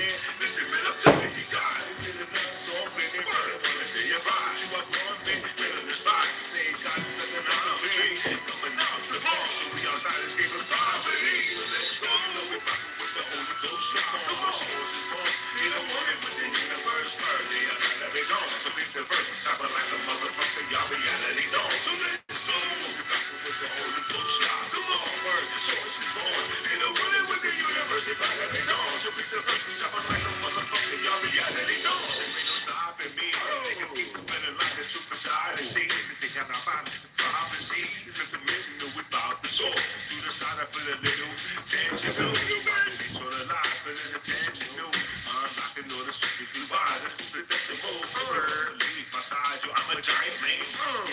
man. Listen, man, I'm telling you, God, you get enough song, man, they wanna stay alive. You are born, man, right on the spot. Stay got nothing out of the tree. Coming out the ball, so we outside escaping poverty. Let's go, we rockin' with the Holy Ghost. Come on, source is born. You don't want it with the universe. They are not every dawn, so beat the verse. Stop it like a motherfucker, y'all reality dawn. So let's go, we rockin' with the Holy Ghost. Come on, word, the source is born. You don't want it with the universe. They are not every dawn, so beat the verse. Stop it like a motherfucker, y'all reality dawn. Ain't no stopping me. Taking people in the light, the truth beside the scene. They cannot find the prophecy. It's a dimension that we bout the soul. Do the start up with a little tension. So you got to be sort of live, but there's attention. No, I'm knocking on the street. Goodbye, that's the decimal. Leave my side, yo, I'm a giant man.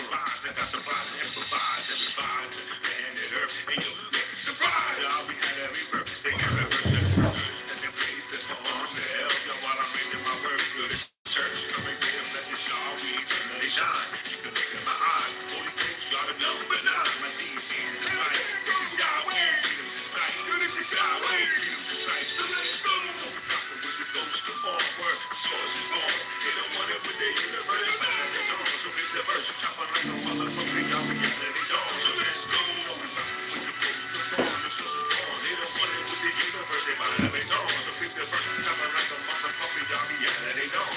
Rise, I got supplies to improvise. Everybody's man and earth. And you look surprised. Y'all, we had every birth. They got every birth. That can place the arms to hell. Yo, while I'm making my work good. Church coming here, let the star we eternally shine. You can look in my eyes. Holy Ghost, y'all the number 9. My deeds in the light. This is Yahweh, freedom to sight. This is Yahweh, freedom to sight. So let's go. We're rocking with the ghost. Come on, word. The source is born. They don't want it with the universe. It's on. So hit the verse. Chop on like a motherfucker. Y'all be getting it on. So let's go. We're rocking with the ghost. Come on, the source is born. They don't want it with the universe. They might have it on. So hit the verse. Chop on like a motherfucker. Y'all be getting it on.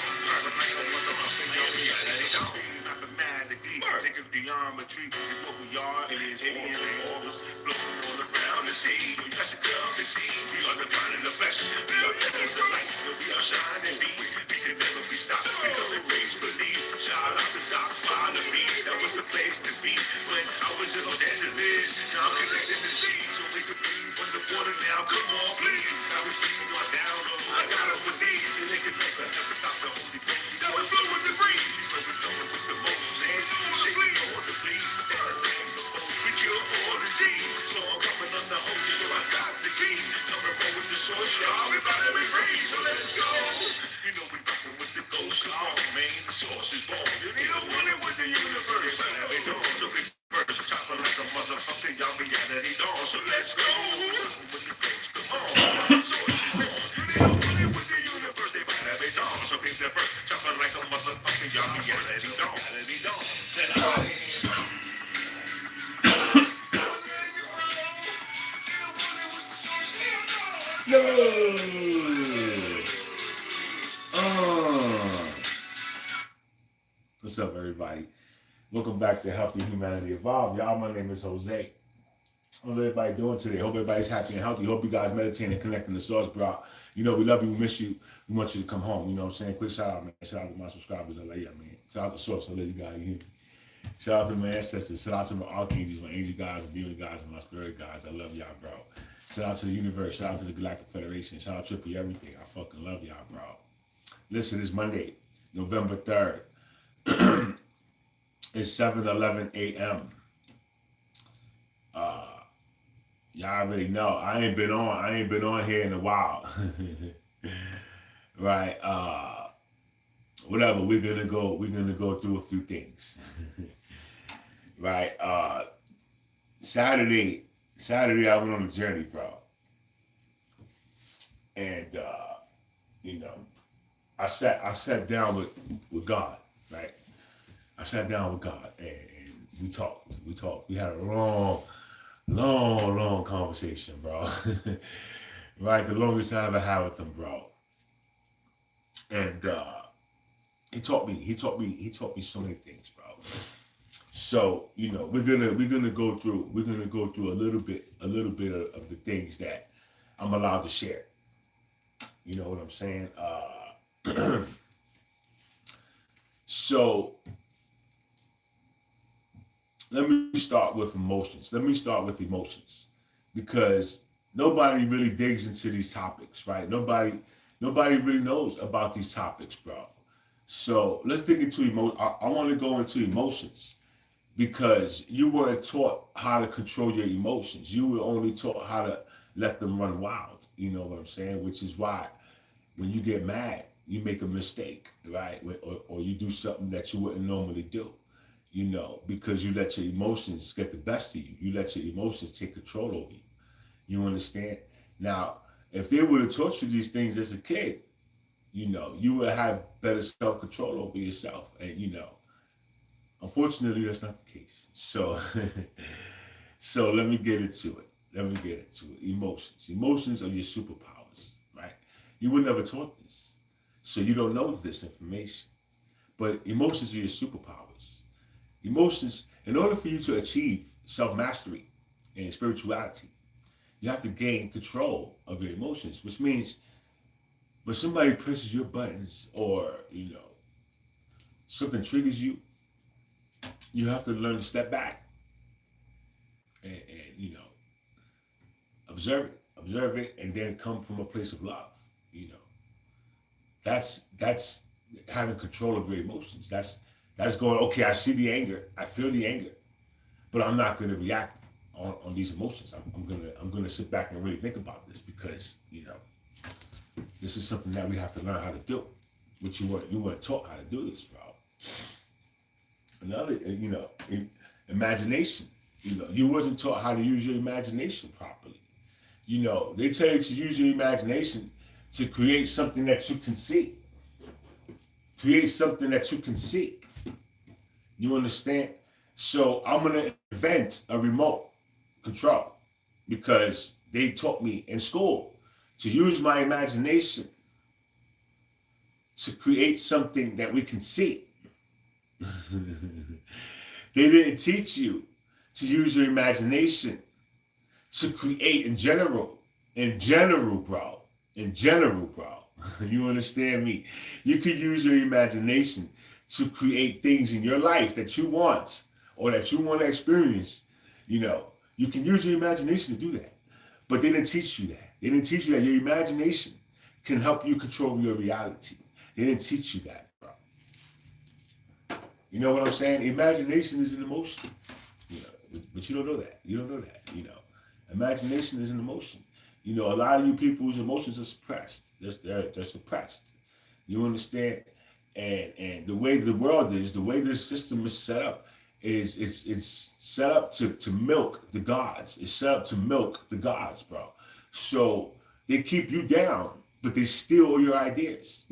Taking geometry is what we are. Aliens and orbs floating all around the sea. You got to come to see. We are divine in the flesh. We are pillars of light. We are shining beam. We can never be stopped. We come in grace, believe. Shout out to Doc, follow me. That was the place to be when I was in Los Angeles. Now I'm connected to sea, so we can breathe from the water now. Come on, please. I receive my download. I got it with these. And they can never ever stop the Holy Ghost. That was flow with the breeze. He's flowing with the motion. Shaking all the bleeds. We kill all disease. So I'm coming on the host. So I got the key. Coming home with the source. Y'all, we about to be free. So let's go. You know we rockin' with the ghost. Oh man, the source is born. You don't want it with the universe. But every dawn, so big birds chopping like a motherfucker. Y'all be at any dawn. So let's go. With the ghost, come on. The source is born. You don't want it with the universe. They might have a dawn. So big the birds chopping like a motherfucker. Y'all be at any dawn. Any dawn. Yo! What's up, everybody? Welcome back to Helping Humanity Evolve. Y'all, my name is Jose. How's everybody doing today? Hope everybody's happy and healthy. Hope you guys meditating and connecting the source, bro. You know, we love you, we miss you. We want you to come home. You know what I'm saying? Quick shout out, man. Shout out to my subscribers. I love you, man. Shout out to Source. I love you guys. You shout out to my ancestors. Shout out to my archangels, my angel guys, my demon guys, and my spirit guys. I love y'all, bro. Shout out to the universe. Shout out to the Galactic Federation. Shout out to Triple Everything. I fucking love y'all, bro. Listen, it's Monday, November 3rd. It's 7:11 a.m. Y'all already know. I ain't been on here in a while. Right. Whatever. We're gonna go through a few things. Right. Saturday I went on a journey, bro. And you know, I sat down with God, right? I sat down with God and we talked. We had a long conversation, bro. Right? The longest I ever had with him, bro. And he taught me so many things, bro. So, you know, we're gonna go through a little bit of the things that I'm allowed to share. You know what I'm saying? So let me start with emotions. Because nobody really digs into these topics, right? Nobody really knows about these topics, bro. So let's dig into emotion. I want to go into emotions because you weren't taught how to control your emotions. You were only taught how to let them run wild. You know what I'm saying? Which is why when you get mad, you make a mistake, right? Or you do something that you wouldn't normally do. You know, because you let your emotions get the best of you. You let your emotions take control over you. You understand? Now, if they would have taught you these things as a kid, you would have better self-control over yourself. And unfortunately, that's not the case. So, so let me get into it. Emotions. Emotions are your superpowers, right? You were never taught this, so you don't know this information. But emotions are your superpowers. Emotions, in order for you to achieve self-mastery and spirituality, you have to gain control of your emotions, which means when somebody presses your buttons or, something triggers you, you have to learn to step back and observe it, and then come from a place of love. That's having control of your emotions. That's going, okay, I see the anger, I feel the anger, but I'm not going to react on these emotions. I'm gonna sit back and really think about this, because this is something that we have to learn how to do, which you weren't taught how to do this, bro. Another, imagination. You wasn't taught how to use your imagination properly. They tell you to use your imagination to create something that you can see. Create something that you can see. You understand? So I'm going to invent a remote control, because they taught me in school to use my imagination to create something that we can see. They didn't teach you to use your imagination to create in general, bro. You understand me? You could use your imagination to create things in your life that you want or that you want to experience. You can use your imagination to do that. But they didn't teach you that. They didn't teach you that your imagination can help you control your reality. They didn't teach you that, bro. You know what I'm saying? Imagination is an emotion. But you don't know that. Imagination is an emotion. A lot of you people's emotions are suppressed. They're suppressed. You understand? And the way the world is, the way this system is set up, is it's set up to milk the gods. It's set up to milk the gods, bro. So they keep you down, but they steal all your ideas.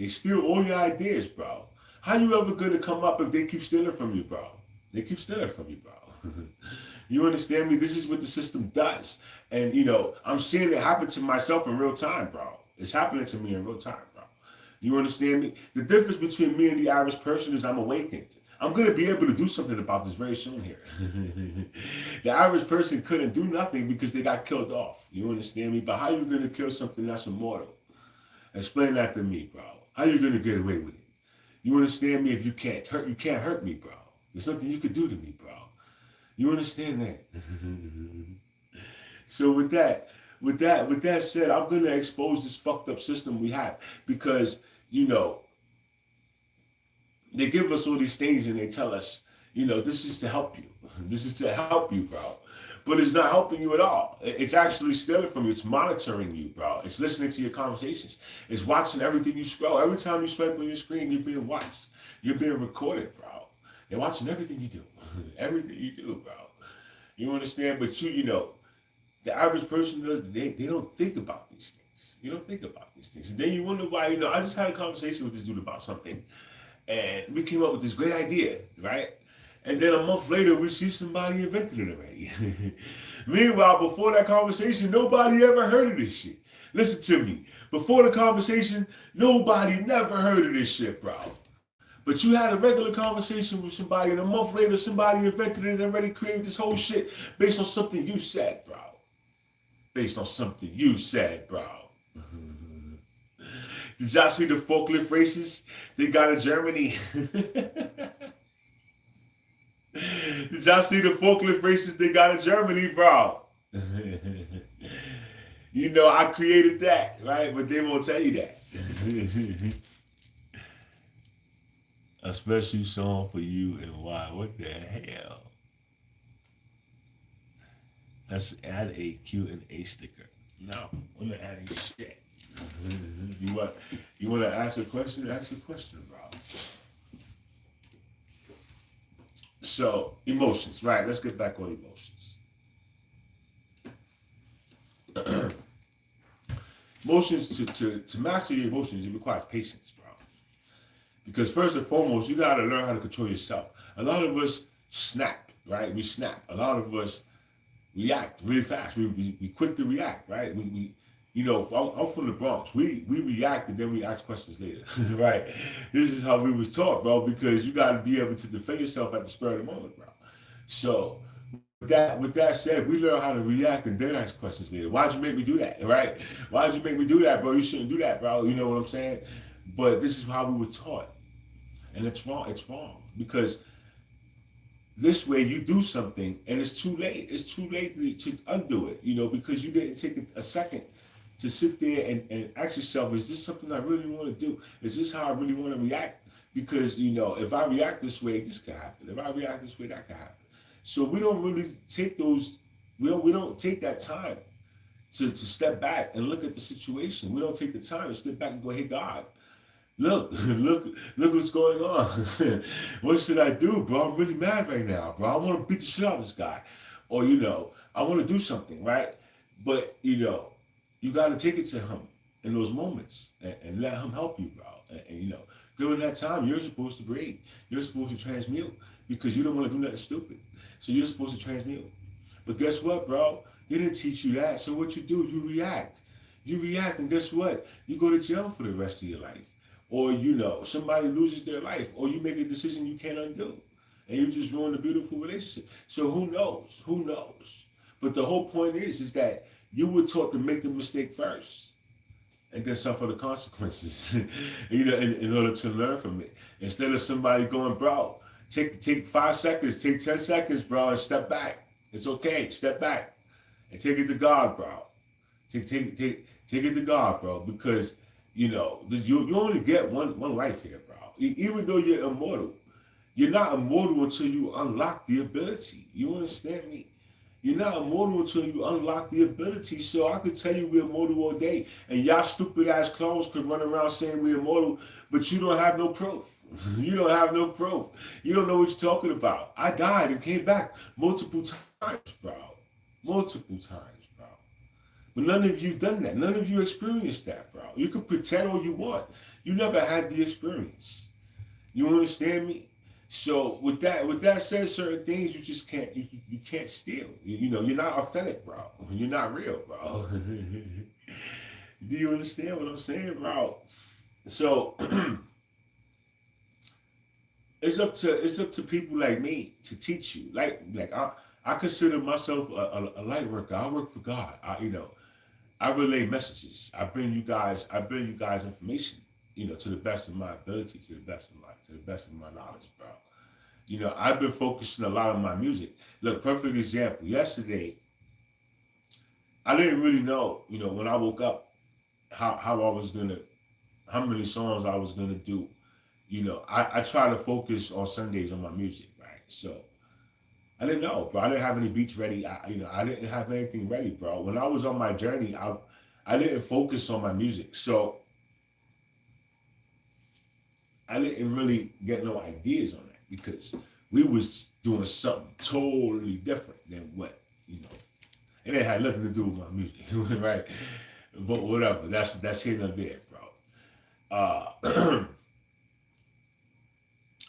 Bro. How you ever gonna come up if they keep stealing from you, bro? They keep stealing from you, bro. You understand me? This is what the system does. And, I'm seeing it happen to myself in real time, bro. It's happening to me in real time, bro. You understand me? The difference between me and the average person is I'm awakened. I'm going to be able to do something about this very soon here. The average person couldn't do nothing because they got killed off. You understand me? But how you going to kill something that's immortal? Explain that to me, bro. How you going to get away with it? You understand me? If you can't hurt me, bro. There's nothing you could do to me, bro. You understand that? So with that said, I'm gonna expose this fucked up system we have, because they give us all these things and they tell us, this is to help you. This is to help you, bro. But it's not helping you at all. It's actually stealing from you. It's monitoring you, bro. It's listening to your conversations. It's watching everything you scroll. Every time you swipe on your screen, you're being watched. You're being recorded, bro. They're watching everything you do. Everything you do, bro. You understand? But the average person, they don't think about these things. You don't think about these things. And then you wonder why, I just had a conversation with this dude about something, and we came up with this great idea, right? And then a month later, we see somebody invented it already. Meanwhile, before that conversation, nobody ever heard of this shit. Listen to me. Before the conversation, nobody never heard of this shit, bro. But you had a regular conversation with somebody, and a month later, somebody invented it and already created this whole shit based on something you said, bro. Based on something you said, bro. Did y'all see the forklift races they got in Germany? Did y'all see the forklift races they got in Germany, bro? I created that, right? But they won't tell you that. A special song for you and why. What the hell? Let's add a Q&A sticker. No, I'm not adding shit. You want to ask a question? Ask a question, bro. So, emotions, right? Let's get back on emotions. Emotions to master your emotions, it requires patience, bro. Because first and foremost, you gotta learn how to control yourself. A lot of us snap, right? We snap. A lot of us react really fast. We quick to react, right? We you know, I'm from the Bronx. We react and then we ask questions later, right? This is how we was taught, bro. Because you got to be able to defend yourself at the spur of the moment, bro. So with that said, we learn how to react and then ask questions later. Why'd you make me do that, right? Why'd you make me do that, bro? You shouldn't do that, bro. You know what I'm saying? But this is how we were taught, and it's wrong. It's wrong because this way you do something and it's too late. It's too late to undo it, you know, because you didn't take a second to sit there and ask yourself, is this something I really want to do? Is this how I really want to react? Because, you know, if I react this way, this could happen. If I react this way, that could happen. So we don't really take those, we don't take that time to step back and look at the situation. We don't take the time to step back and go, hey, God, look what's going on. What should I do, bro? I'm really mad right now, bro. I want to beat the shit out of this guy. Or, you know, I want to do something, right? But, you know, you got to take it to him in those moments and let him help you, bro. And, you know, during that time, you're supposed to breathe. You're supposed to transmute because you don't want to do nothing stupid. So you're supposed to transmute. But guess what, bro? They didn't teach you that. So what you do, you react. You react, and guess what? You go to jail for the rest of your life. Or, you know, somebody loses their life, or you make a decision you can't undo, and you just ruin a beautiful relationship. So who knows? Who knows? But the whole point is that you were taught to make the mistake first, and then suffer the consequences, you know, in order to learn from it. Instead of somebody going, bro, take 5 seconds, take 10 seconds, bro, and step back. It's okay, step back, and take it to God, bro. Take it to God, bro, because you know you only get one life here, bro. Even though you're immortal, you're not immortal until you unlock the ability. You understand me? You're not immortal until you unlock the ability. So I could tell you we're immortal all day, and y'all stupid ass clones could run around saying we're immortal, but you don't have no proof. You don't have no proof. You don't know what you're talking about. I died and came back multiple times, bro. Multiple times, bro. But none of you done that. None of you experienced that, bro. You can pretend all you want. You never had the experience. You understand me? So with that said, certain things you just can't you can't steal. You know, you're not authentic, bro. You're not real, bro. Do you understand what I'm saying, bro? So it's up to people like me to teach you. Like I consider myself a light worker. I work for God. I relay messages. I bring you guys information, you know, to the best of my ability, to the best of my knowledge, bro. You know, I've been focusing a lot on my music. Look, perfect example. Yesterday, I didn't really know, you know, when I woke up, how many songs I was gonna do. You know, I try to focus on Sundays on my music, right? So I didn't know, bro. I didn't have any beats ready. I didn't have anything ready, bro. When I was on my journey, I didn't focus on my music. So I didn't really get no ideas on that because we was doing something totally different than what, you know. And it had nothing to do with my music, right? But whatever. That's here and there, bro.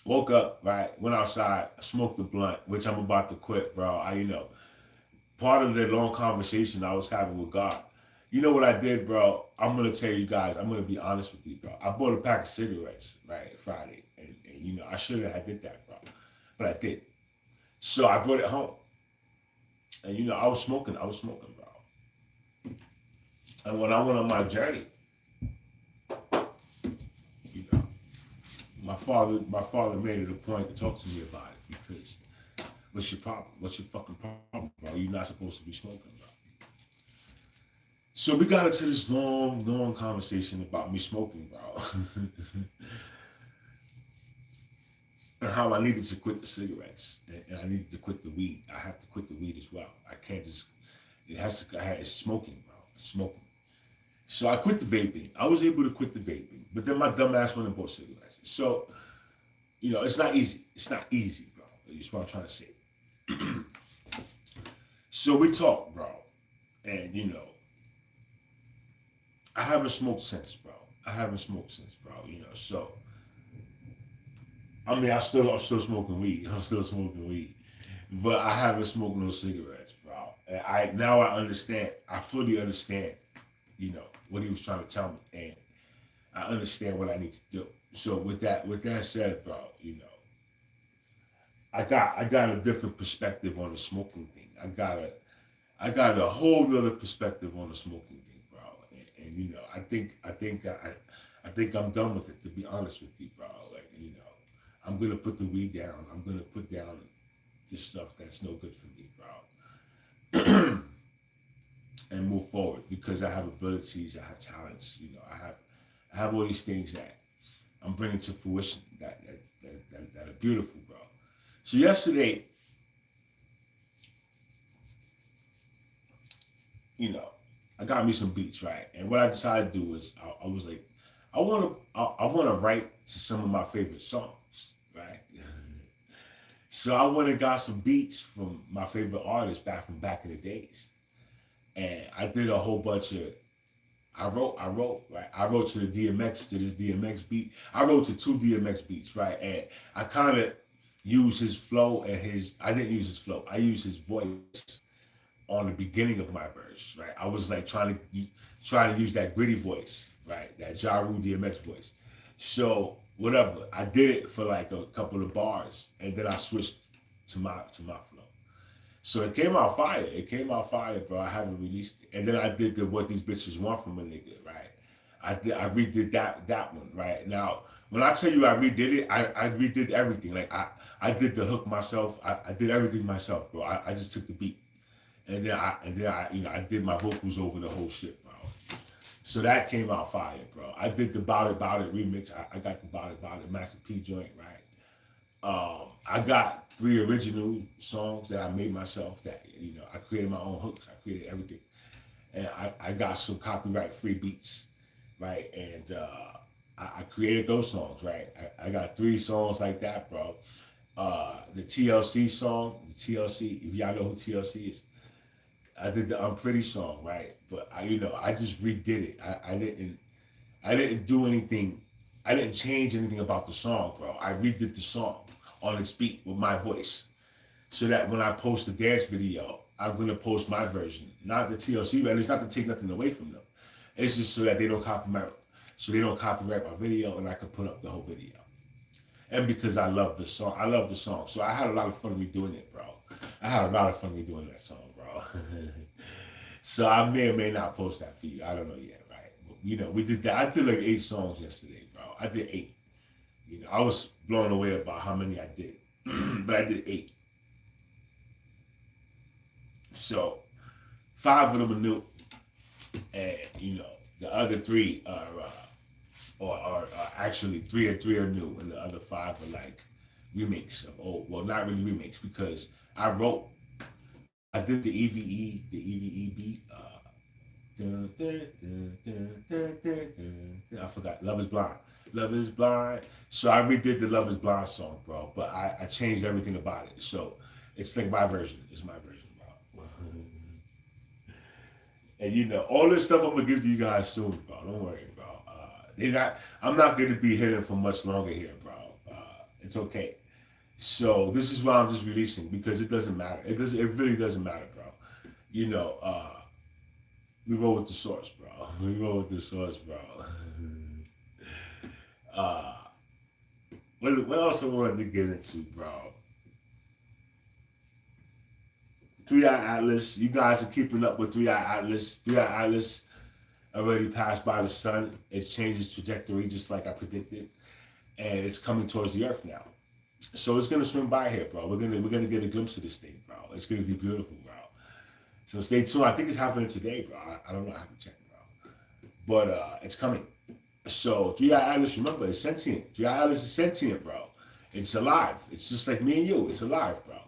Woke up, right? Went outside, smoked the blunt, which I'm about to quit, bro. Part of the long conversation I was having with God. You know what I did, bro? I'm gonna tell you guys. I'm gonna be honest with you, bro. I bought a pack of cigarettes, right, Friday, and you know I should have did that, bro, but I didn't. So I brought it home, and you know I was smoking, bro. And when I went on my journey, you know, my father made it a point to talk to me about it because what's your problem? What's your fucking problem, bro? You're not supposed to be smoking, bro. So we got into this long conversation about me smoking, bro. And how I needed to quit the cigarettes. And I needed to quit the weed. I have to quit the weed as well. I can't just, it's smoking, bro. It's smoking. So I quit the vaping. I was able to quit the vaping. But then my dumb ass went and bought cigarettes. So, you know, it's not easy. It's not easy, bro. That's what I'm trying to say. So we talked, bro. And, you know, I haven't smoked since, bro. I haven't smoked since, bro. You know, so I mean, I'm still smoking weed. I'm still smoking weed, but I haven't smoked no cigarettes, bro. And I understand. I fully understand. You know what he was trying to tell me, and I understand what I need to do. So with that said, bro, you know, I got a different perspective on the smoking thing. I got a whole other perspective on the smoking thing, bro. And you know, I think I'm done with it. To be honest with you, bro. Like, you know, I'm gonna put the weed down. I'm gonna put down the stuff that's no good for me, bro, and move forward because I have abilities, I have talents. You know, I have all these things that I'm bringing to fruition that are beautiful, bro. So yesterday, you know, I got me some beats, right? And what I decided to do was I was like, I want to write to some of my favorite songs, right? So I went and got some beats from my favorite artists back in the days, and I did a whole bunch of. I wrote, right? I wrote to the DMX to this DMX beat. I wrote to two DMX beats, right? And I kind of used his flow and his. I didn't use his flow. I used his voice on the beginning of my verse, right? I was like trying to use that gritty voice, right? That Ja Rule DMX voice. So whatever, I did it for like a couple of bars, and then I switched to my flow. So it came out fire. It came out fire, bro. I haven't released it, and then I did the what these bitches want from a nigga, right? I redid that one, right? Now when I tell you I redid it, I redid everything. Like I did the hook myself. I did everything myself, bro. I just took the beat. And then I you know I did my vocals over the whole shit, bro. So that came out fire, bro. I did the Bout It remix. I got the Bout It Master P joint, right? I got 3 original songs that I made myself. That you know I created my own hooks. I created everything, and I got some copyright free beats, right? And I created those songs, right? I got 3 songs like that, bro. The TLC song, the TLC. If y'all know who TLC is, I did the Unpretty song, right? But you know, I just redid it. I didn't do anything. I didn't change anything about the song, bro. I redid the song on its beat with my voice, so that when I post the dance video, I'm gonna post my version, not the TLC. And it's not to take nothing away from them. It's just so that they don't copyright my video, and I can put up the whole video. And because I love the song, So I had a lot of fun redoing it, bro. I had a lot of fun redoing that song, bro. So I may or may not post that for you. I don't know yet, right? But, you know, we did that. I did like 8 songs yesterday, bro. I did 8. You know, I was blown away about how many I did, but I did 8. So 5 of them are new, and you know, the other 3 are. Or actually 3 are new, and the other 5 are like remakes of old. Well, not really remakes because I did the EVE beat. I forgot. Love is blind. So I redid the Love is Blind song, bro. But I changed everything about it. So it's like my version. It's my version, bro. And you know, all this stuff I'm gonna give to you guys soon, bro. Don't worry, bro. I'm not gonna be hidden for much longer here, bro. It's okay. So this is why I'm just releasing because it doesn't matter. It really doesn't matter, bro. You know, we roll with the source, bro. We roll with the source, bro. uh, what else I wanted to get into, bro? 3-Eye Atlas. You guys are keeping up with 3-Eye Atlas. 3-Eye Atlas already passed by the sun. It's changed its trajectory just like I predicted, and it's coming towards the Earth now. So it's gonna swing by here, bro. We're gonna get a glimpse of this thing, bro. It's gonna be beautiful, bro. So stay tuned. I think it's happening today, bro. I don't know. I have to check, bro. But it's coming. So 3-Eye Atlas, remember, it's sentient. 3-Eye Atlas is sentient, bro. It's alive. It's just like me and you. It's alive, bro.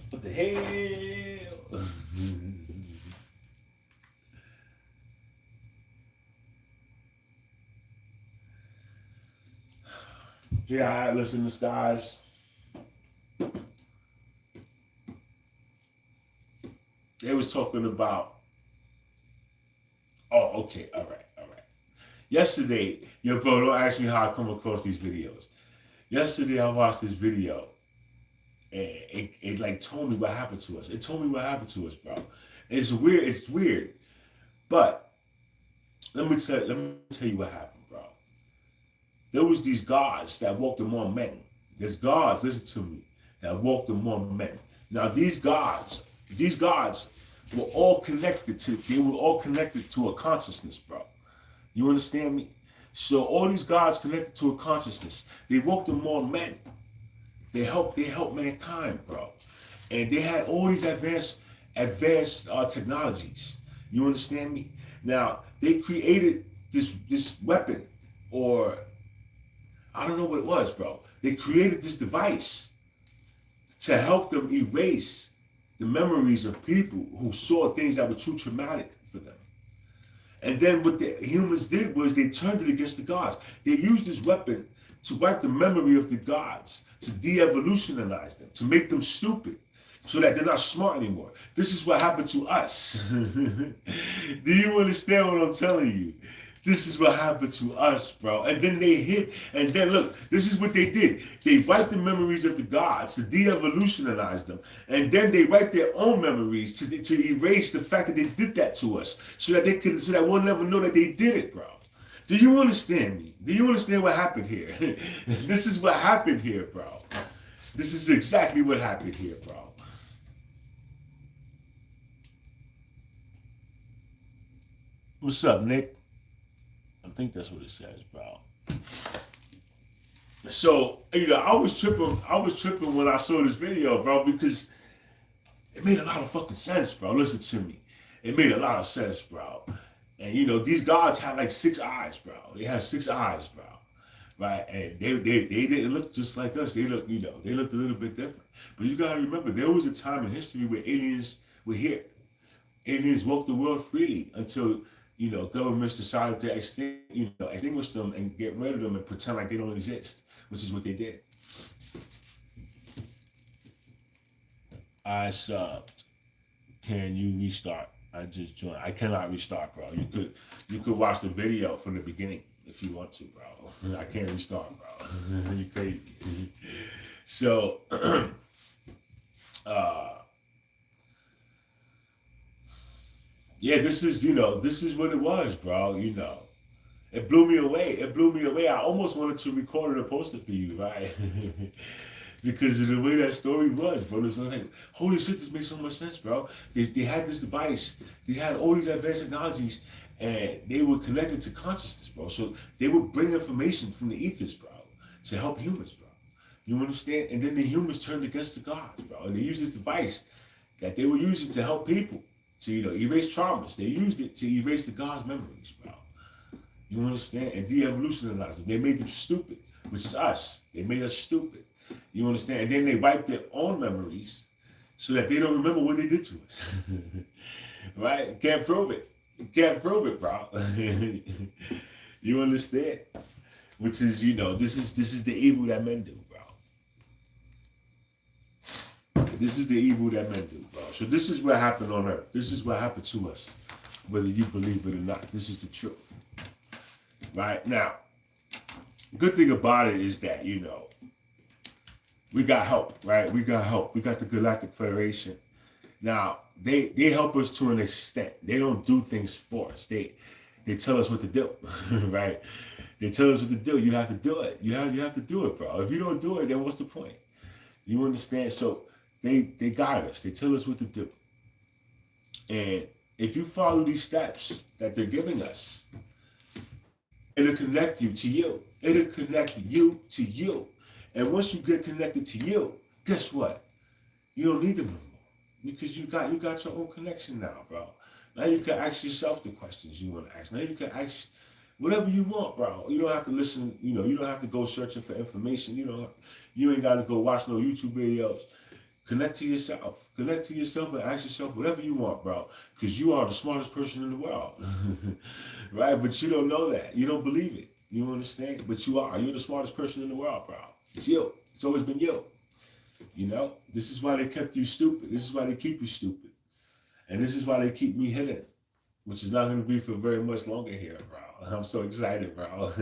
What the hell? Yeah, Atlas in the skies. They was talking about. Oh, okay, all right. Yesterday, yo, bro, don't ask me how I come across these videos. Yesterday, I watched this video, and it like told me what happened to us. It told me what happened to us, bro. It's weird. It's weird, but let me tell you what happened, bro. There was these gods that walked among men. There's gods, listen to me, that walked among men. Now these gods were all connected to a consciousness, bro. You understand me? So all these gods connected to a consciousness. They walked among men. They helped mankind, bro. And they had all these advanced technologies. You understand me? Now they created this weapon, or I don't know what it was, bro. They created this device to help them erase the memories of people who saw things that were too traumatic for them. And then what the humans did was they turned it against the gods. They used this weapon to wipe the memory of the gods, to de-evolutionize them, to make them stupid, so that they're not smart anymore. This is what happened to us. Do you understand what I'm telling you? This is what happened to us, bro. And then they hit, and then look, this is what they did. They wiped the memories of the gods to de-evolutionize them. And then they wiped their own memories to erase the fact that they did that to us, so that we'll never know that they did it, bro. Do you understand me? Do you understand what happened here? This is what happened here, bro. This is exactly what happened here, bro. What's up, Nick? I think that's what it says, bro. So, I was tripping when I saw this video, bro, because it made a lot of fucking sense, bro. Listen to me. It made a lot of sense, bro. And these gods had like 6 eyes, bro. They had 6 eyes, bro. Right? And they didn't look just like us. They looked a little bit different. But you gotta remember, there was a time in history where aliens were here. Aliens walked the world freely until governments decided to extinguish them and get rid of them and pretend like they don't exist, which is what they did. I subbed. Can you restart? I just joined. I cannot restart, bro. You could watch the video from the beginning if you want to, bro. I can't restart, bro. You crazy. So, yeah, this is what it was, bro. It blew me away. I almost wanted to record it and post it for you, right? Because of the way that story was, bro. It was like, holy shit, this makes so much sense, bro. They had this device. They had all these advanced technologies, and they were connected to consciousness, bro. So they would bring information from the ethers, bro, to help humans, bro. You understand? And then the humans turned against the gods, bro. And they used this device that they were using to help people, to erase traumas. They used it to erase the gods' memories, bro. You understand? And de-evolutionize them. They made them stupid, which is us. They made us stupid. You understand? And then they wiped their own memories so that they don't remember what they did to us. Right? Can't prove it. Can't prove it, bro. You understand? Which is, this is the evil that men do, bro. This is the evil that men do, bro. So this is what happened on earth. This is what happened to us, whether you believe it or not. This is the truth. Right? Now, good thing about it is that, we got help, right? We got help. We got the Galactic Federation. Now, they help us to an extent. They don't do things for us. They tell us what to do, right? They tell us what to do. You have to do it. You have to do it, bro. If you don't do it, then what's the point? You understand? So they guide us. They tell us what to do. And if you follow these steps that they're giving us, it'll connect you to you. It'll connect you to you. And once you get connected to you, guess what? You don't need them no more. Because you got your own connection now, bro. Now you can ask yourself the questions you want to ask. Now you can ask whatever you want, bro. You don't have to listen, you don't have to go searching for information. You ain't got to go watch no YouTube videos. Connect to yourself. Connect to yourself and ask yourself whatever you want, bro. Because you are the smartest person in the world. Right? But you don't know that. You don't believe it. You understand? But you are. You're the smartest person in the world, bro. It's you. It's always been you. You know? This is why they kept you stupid. This is why they keep you stupid. And this is why they keep me hidden, which is not going to be for very much longer here, bro. I'm so excited, bro.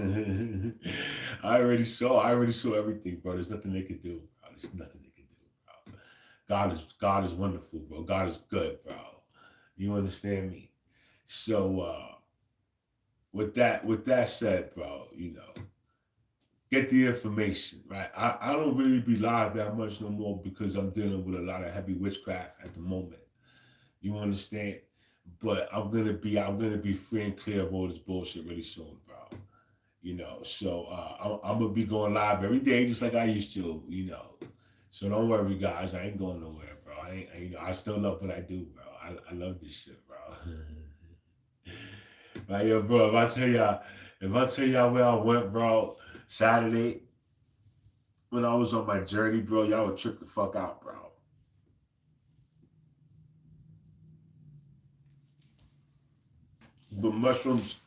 I already saw everything, bro. There's nothing they can do, bro. There's nothing they can do, bro. God is wonderful, bro. God is good, bro. You understand me? So with that said, bro, get the information, right? I don't really be live that much no more because I'm dealing with a lot of heavy witchcraft at the moment. You understand? But I'm gonna be free and clear of all this bullshit really soon, bro. So I'm gonna be going live every day just like I used to, So don't worry, guys. I ain't going nowhere, bro. I still love what I do, bro. I love this shit, bro. Like, yo, bro, if I tell y'all where I went, bro, Saturday when I was on my journey, bro, y'all would trip the fuck out, bro. But mushrooms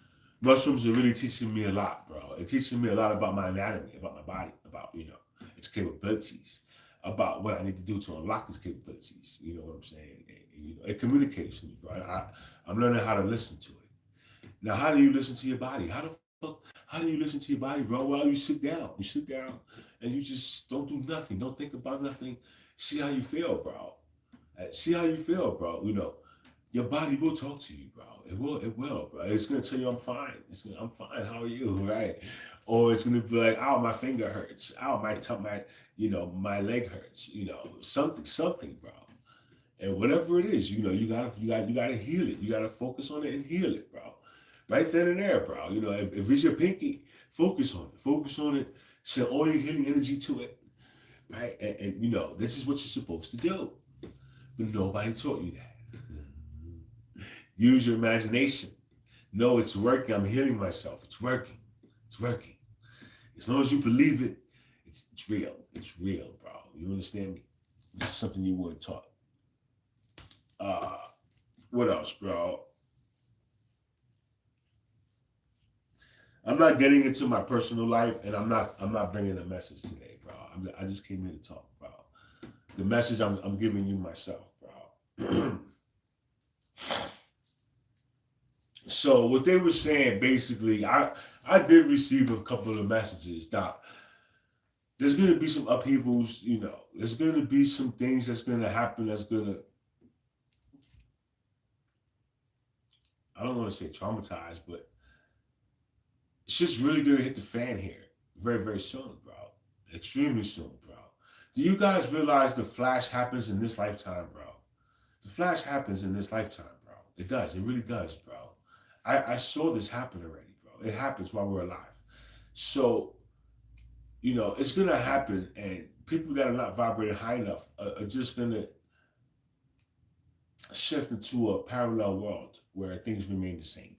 are really teaching me a lot, bro. It's teaching me a lot about my anatomy, about my body, about its capabilities, about what I need to do to unlock its capabilities. You know what I'm saying? And, it communicates with me, bro. I'm learning how to listen to it. Now, how do you listen to your body? How do you listen to your body, bro? Well, you sit down. You sit down and you just don't do nothing. Don't think about nothing. See how you feel, bro. See how you feel, bro. Your body will talk to you, bro. It will, bro. It's gonna tell you I'm fine. I'm fine. How are you, right? Or it's gonna be like, oh, my finger hurts. Oh, my leg hurts. Something, bro. And whatever it is, you gotta heal it. You gotta focus on it and heal it, bro. Right then and there, bro. If it's your pinky, focus on it. Focus on it. Send all your healing energy to it, right? And this is what you're supposed to do. But nobody taught you that. Use your imagination. No, it's working. I'm healing myself. It's working. It's working. As long as you believe it, it's real. It's real, bro. You understand me? This is something you weren't taught. What else, bro? I'm not getting into my personal life, and I'm not bringing a message today, bro. I just came here to talk, bro. The message I'm giving you myself, bro. So what they were saying, basically, I did receive a couple of messages that there's going to be some upheavals, there's going to be some things that's going to happen that's going to, I don't want to say traumatize, but it's just really going to hit the fan here very, very soon, bro. Extremely soon, bro. Do you guys realize the flash happens in this lifetime, bro? The flash happens in this lifetime, bro. It does. It really does, bro. I saw this happen already, bro. It happens while we're alive. So, it's going to happen, and people that are not vibrating high enough are just going to shift into a parallel world where things remain the same.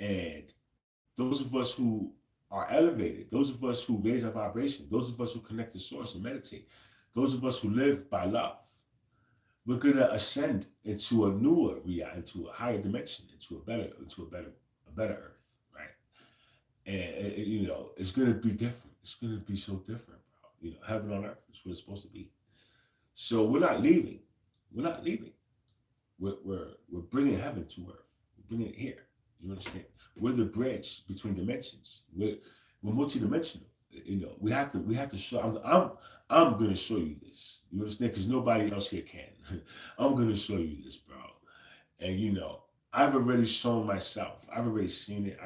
And those of us who are elevated, those of us who raise our vibration, those of us who connect to source and meditate, those of us who live by love, we're gonna ascend into a newer reality, into a higher dimension, into a better earth, right? And it's gonna be different. It's gonna be so different, bro. Heaven on earth is what it's supposed to be. So we're not leaving. We're not leaving. We're bringing heaven to earth. We're bringing it here. You understand? We're the bridge between dimensions. We're multidimensional. We have to show. I'm gonna show you this. You understand? Because nobody else here can. I'm gonna show you this, bro. And I've already shown myself. I've already seen it.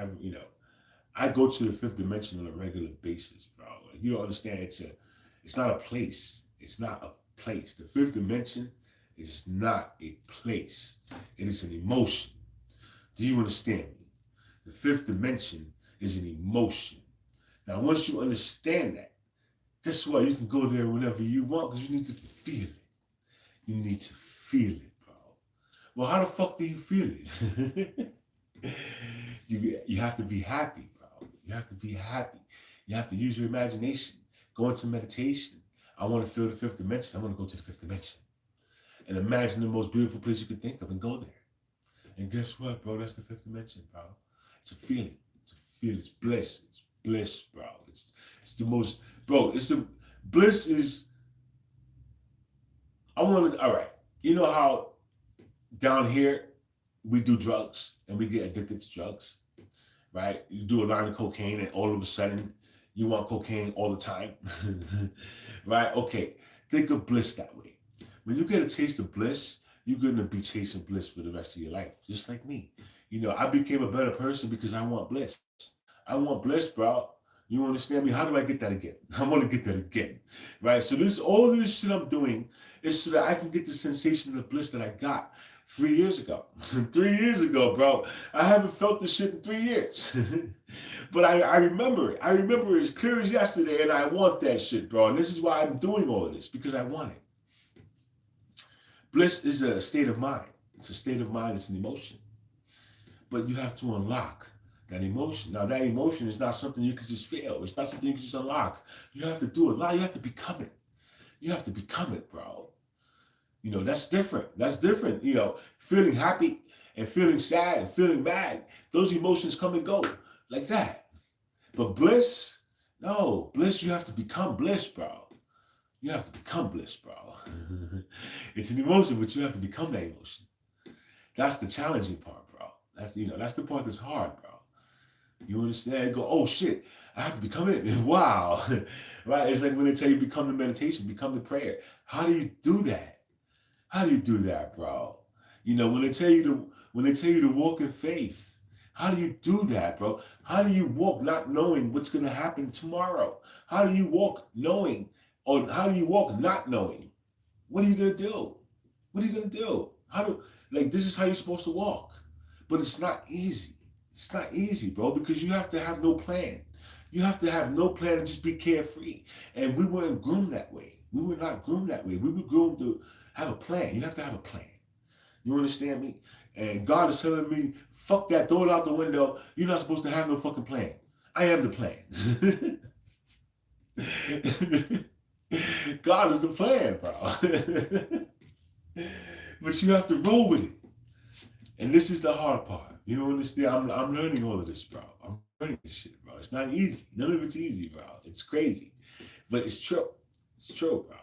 I go to the fifth dimension on a regular basis, bro. You don't understand. It's not a place. It's not a place. The fifth dimension is not a place. It is an emotion. Do you understand me? The fifth dimension is an emotion. Now, once you understand that, guess what? You can go there whenever you want because you need to feel it. You need to feel it, bro. Well, how the fuck do you feel it? You have to be happy, bro. You have to be happy. You have to use your imagination. Go into meditation. I want to feel the fifth dimension. I want to go to the fifth dimension. And imagine the most beautiful place you could think of and go there. And guess what, bro? That's the fifth dimension, bro. It's a feeling. It's a feels bliss. It's bliss, bro. It's the most, bro. It's the bliss is. I want to. All right. You know how down here we do drugs and we get addicted to drugs, right? You do a line of cocaine and all of a sudden you want cocaine all the time, right? Okay. Think of bliss that way. When you get a taste of bliss, you're gonna be chasing bliss for the rest of your life, just like me. I became a better person because I want bliss. I want bliss, bro. You understand me? How do I get that again? I want to get that again, right? So all of this shit I'm doing is so that I can get the sensation of the bliss that I got 3 years ago. 3 years ago, bro. I haven't felt this shit in 3 years. But I remember it. I remember it as clear as yesterday, and I want that shit, bro. And this is why I'm doing all of this, because I want it. Bliss is a state of mind. It's a state of mind. It's an emotion. But you have to unlock that emotion. Now, that emotion is not something you can just feel. It's not something you can just unlock. You have to do it. You have to become it. You have to become it, bro. That's different. That's different. Feeling happy and feeling sad and feeling mad. Those emotions come and go like that. But bliss, no. Bliss, you have to become bliss, bro. You have to become bliss, bro. It's an emotion, but you have to become that emotion. That's the challenging part, bro. That's the part that's hard, bro. You understand? Go, oh shit, I have to become it. Wow. Right? It's like when they tell you become the meditation, become the prayer. How do you do that? How do you do that, bro? When they tell you to walk in faith, how do you do that, bro? How do you walk not knowing what's gonna happen tomorrow? How do you walk knowing, or how do you walk not knowing? What are you gonna do? What are you gonna do? This is how you're supposed to walk. But it's not easy. It's not easy, bro, because you have to have no plan. You have to have no plan and just be carefree. And we weren't groomed that way. We were not groomed that way. We were groomed to have a plan. You have to have a plan. You understand me? And God is telling me, fuck that, throw it out the window. You're not supposed to have no fucking plan. I am the plan. God is the plan, bro. But you have to roll with it. And this is the hard part. You understand? I'm learning all of this, bro. I'm learning this shit, bro. It's not easy. None of it's easy, bro. It's crazy. But it's true. It's true, bro.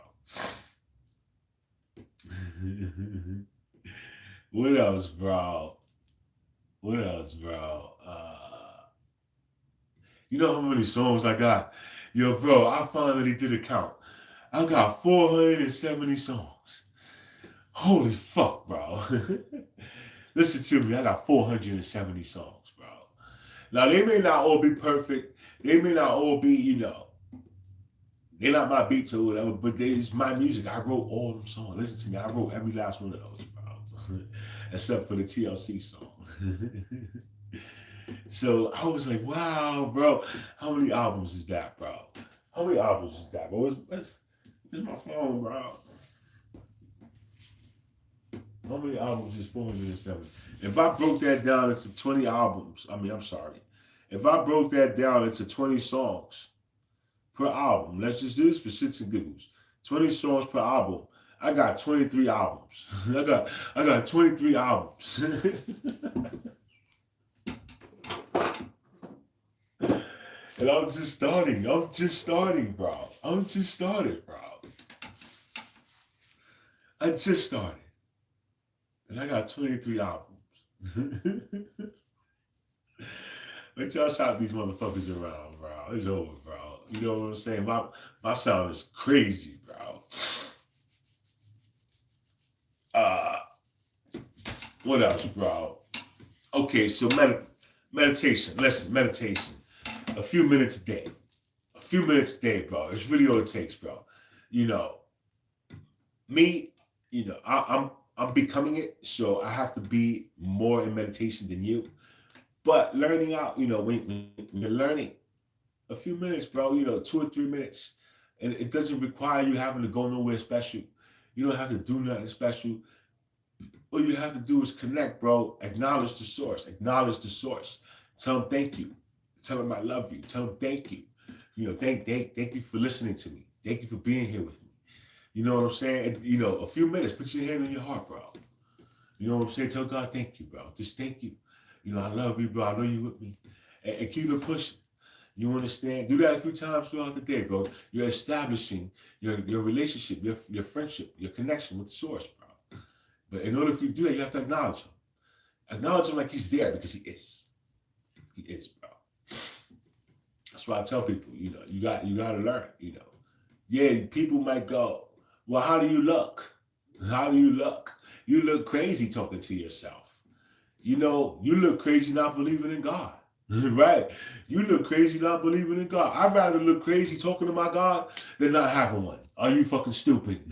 What else, bro? What else, bro? You know how many songs I got? Yo, bro, I finally did a count. I got 470 songs. Holy fuck, bro. Listen to me, I got 470 songs, bro. Now, they may not all be perfect. They may not all be, they're not my beats or whatever, but it's my music. I wrote all them songs. Listen to me, I wrote every last one of those, bro. Except for the TLC song. So I was like, wow, bro. How many albums is that, bro? How many albums is that, bro? Where's my phone, bro? How many albums is 407? If I broke that down into 20 albums, if I broke that down into 20 songs per album, let's just do this for shits and giggles. 20 songs per album. I got 23 albums. I got 23 albums. And I'm just starting, bro. I'm just started, bro. I just started. And I got 23 albums. But y'all shout these motherfuckers around, bro. It's over, bro. You know what I'm saying? My sound is crazy, bro. What else, bro? Okay, so meditation. Listen, meditation. A few minutes a day. A few minutes a day, bro. It's really all it takes, bro. Me, I'm becoming it, so I have to be more in meditation than you. But learning out, when you're learning, a few minutes, bro, 2 or 3 minutes. And it doesn't require you having to go nowhere special. You don't have to do nothing special. All you have to do is connect, bro. Acknowledge the source. Acknowledge the source. Tell them thank you. Tell them I love you. Tell them thank you. Thank you for listening to me. Thank you for being here with me. You know what I'm saying? And, a few minutes, put your hand on your heart, bro. You know what I'm saying? Tell God thank you, bro. Just thank you. I love you, bro. I know you with me. and keep it pushing. You understand? Do that a few times throughout the day, bro. You're establishing your relationship, your friendship, your connection with Source, bro. But in order for you to do that, you have to acknowledge him. Acknowledge him like he's there because he is. He is, bro. That's why I tell people, you got to learn, Yeah, people might go, well, how do you look? How do you look? You look crazy talking to yourself. You look crazy not believing in God. Right? You look crazy not believing in God. I'd rather look crazy talking to my God than not having one. Are you fucking stupid?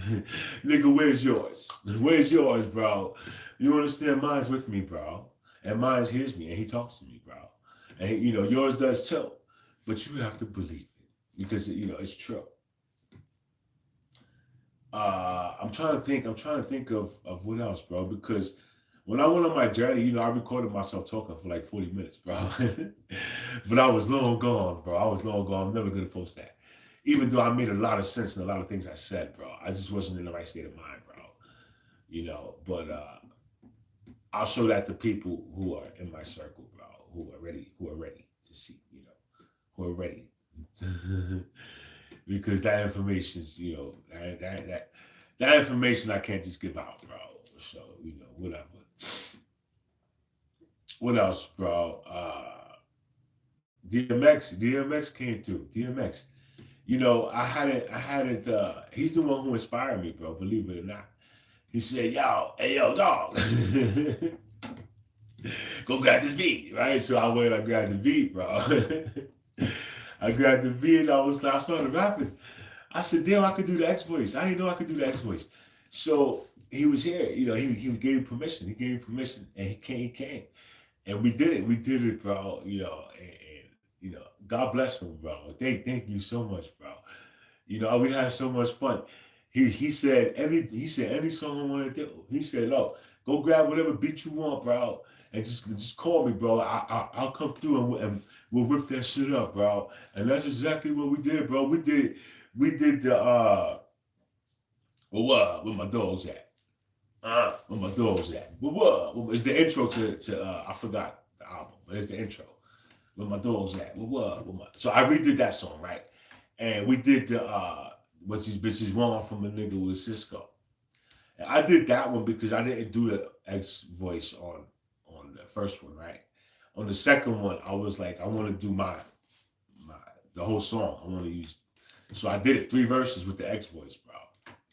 Nigga, where's yours? Where's yours, bro? You understand? Mine's with me, bro. And mine hears me and he talks to me, bro. And, yours does too. But you have to believe it because, it's true. I'm trying to think of what else, bro, because when I went on my journey, I recorded myself talking for like 40 minutes, bro. But I was long gone, bro. I was long gone. I'm never going to post that. Even though I made a lot of sense in a lot of things I said, bro. I just wasn't in the right state of mind, bro. But I'll show that to people who are in my circle, bro, who are ready to see, who are ready. Because that information is, that information I can't just give out, bro. So, whatever. What else, bro? DMX came through. DMX. I hadn't, he's the one who inspired me, bro, believe it or not. He said, hey, yo, dog. Go grab this beat, right? So I went, I grabbed the beat, bro. I grabbed the beat and I started rapping. I said, damn, I could do the X voice. I didn't know I could do the X voice. So he was here, he gave me permission. He gave me permission and he came. And we did it, bro, and God bless him, bro. Thank you so much, bro. We had so much fun. He said any song I want to do. He said, "Oh, go grab whatever beat you want, bro, and just call me, bro. I'll come through and we'll rip that shit up, bro." And that's exactly what we did, bro. We did the where my dogs at? Where my dogs at? It's the intro to I forgot the album, but it's the intro. Where my dogs at? So I redid that song, right? And we did the what these bitches want from a nigga with Cisco. And I did that one because I didn't do the X voice on the first one, right? On the second one, I was like, I want to do the whole song. I want to use, so I did it 3 verses with the X voice, bro.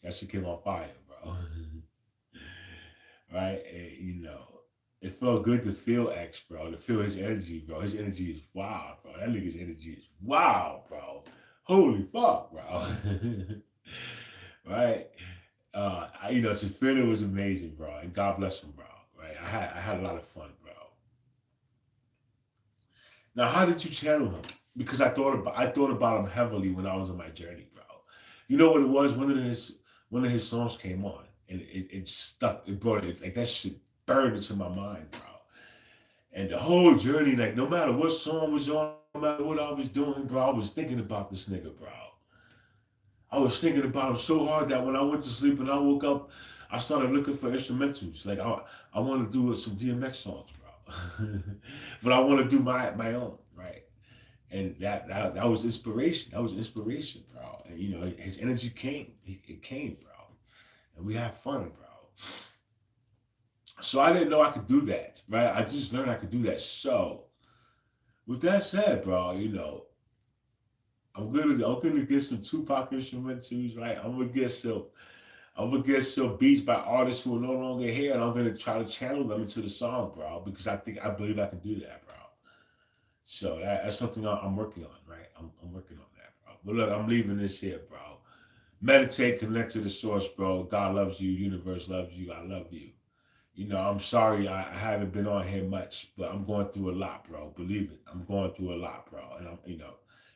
That shit came on fire, bro. Right? And, it felt good to feel X, bro. To feel his energy, bro. His energy is wild, bro. That nigga's energy is wild, bro. Holy fuck, bro. Right? To feel it was amazing, bro. And God bless him, bro. Right? I had a lot of fun, bro. Now, how did you channel him? Because I thought about him heavily when I was on my journey, bro. You know what it was? One of his songs came on, and it stuck. It brought it like that shit burned into my mind, bro. And the whole journey, like no matter what song was on, no matter what I was doing, bro, I was thinking about this nigga, bro. I was thinking about him so hard that when I went to sleep and I woke up, I started looking for instrumentals. Like I want to do some DMX songs, bro. But I want to do my own, right? And that was inspiration. That was inspiration, bro. And his energy came. It came, bro. And we had fun, bro. So I didn't know I could do that, right? I just learned I could do that. So with that said, bro, I'm gonna get some Tupac instrumentals, right? I'm gonna get some beats by artists who are no longer here, and I'm gonna try to channel them into the song, bro, because I believe I can do that, bro. So that's something I'm working on, right? I'm working on that, bro. But look, I'm leaving this here, bro. Meditate, connect to the source, bro. God loves you, universe loves you, I love you. I'm sorry I haven't been on here much, but I'm going through a lot, bro. Believe it, I'm going through a lot, bro. And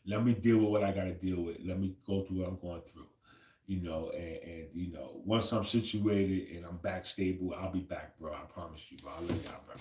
let me deal with what I gotta deal with. Let me go through what I'm going through. And once I'm situated and I'm back stable, I'll be back, bro. I promise you, bro. I'll let y'all, bro.